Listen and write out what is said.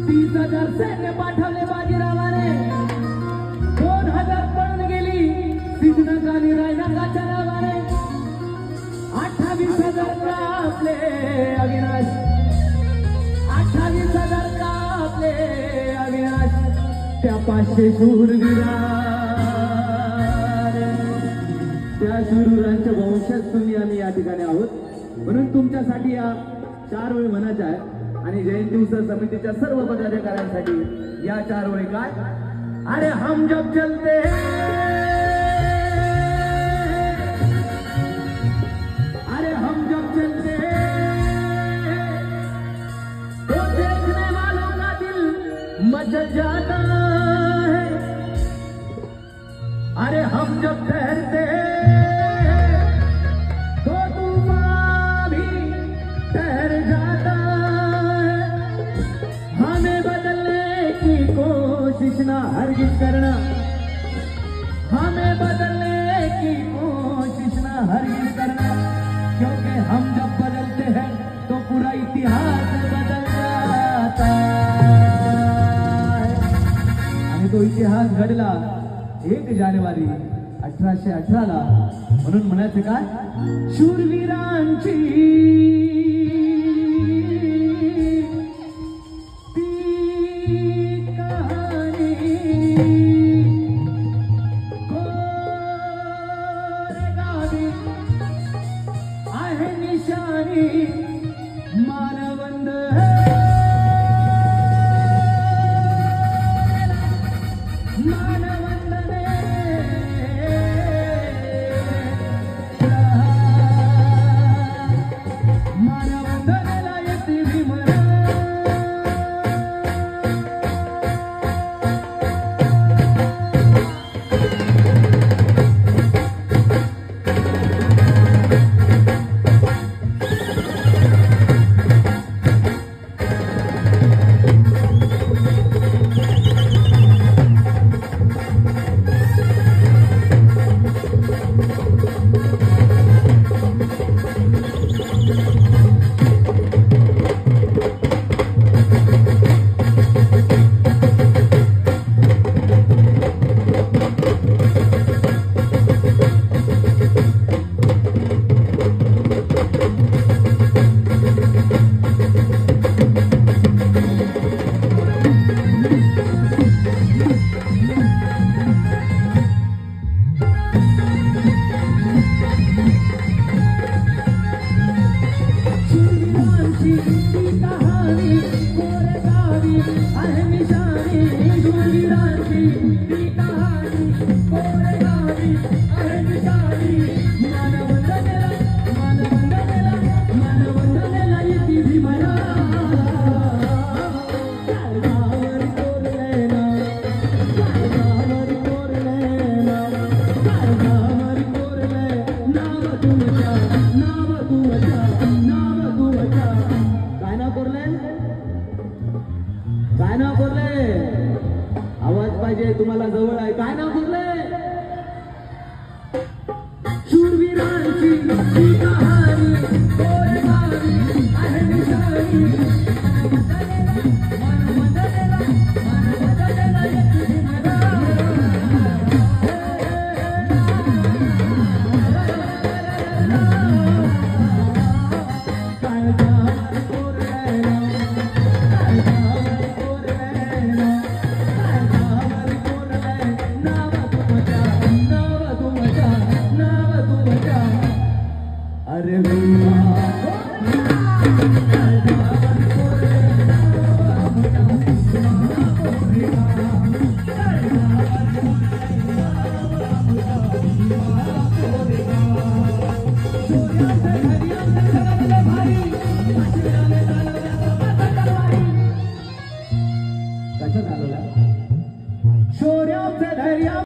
30,000 सैन्य पाठवले बाजीरावाने, 2,000 पळून गेली सिद्धनाथ आणि रायनाकाच्या नावाने, 28,000 का आपले अविनाश, 28,000 का आपले अविनाश, त्या 500 शूरवीरा, त्या शूरवीरांच्या वंशात तुम्ही आम्ही या ठिकाणी आहोत. म्हणून तुमच्यासाठी या 4 ओळी म्हणायच्या आहे आणि जयंती उत्सव समितीच्या सर्व पदाधिकाऱ्यांसाठी या 4 ओळी काय. अरे हम जब चलते अरे हम जब चलते तो देखने वालों का दिल मचल जाता है. अरे हम जब ठहरते तो तूफान भी ठहर जाता है. हमें बदलने की कोशिश ना हरगिज करना, हमें बदलने की कोशिश ना हरगिज करना, क्योंकि हम जब बदलते हैं तो पूरा इतिहास बदल जाता है. आणि तो इतिहास घडला 1 जानेवारी 1818 ला. म्हणून म्हणायचं काय, शूरवीरांची ती कहाणी, कोरेगावी आहे निशानी, मानवंद तुम्हाला जवळ आहे. काय नाव बोलले, शूरवीरांची ती कहाणी, कोरेगावी आहे निशानी, अरे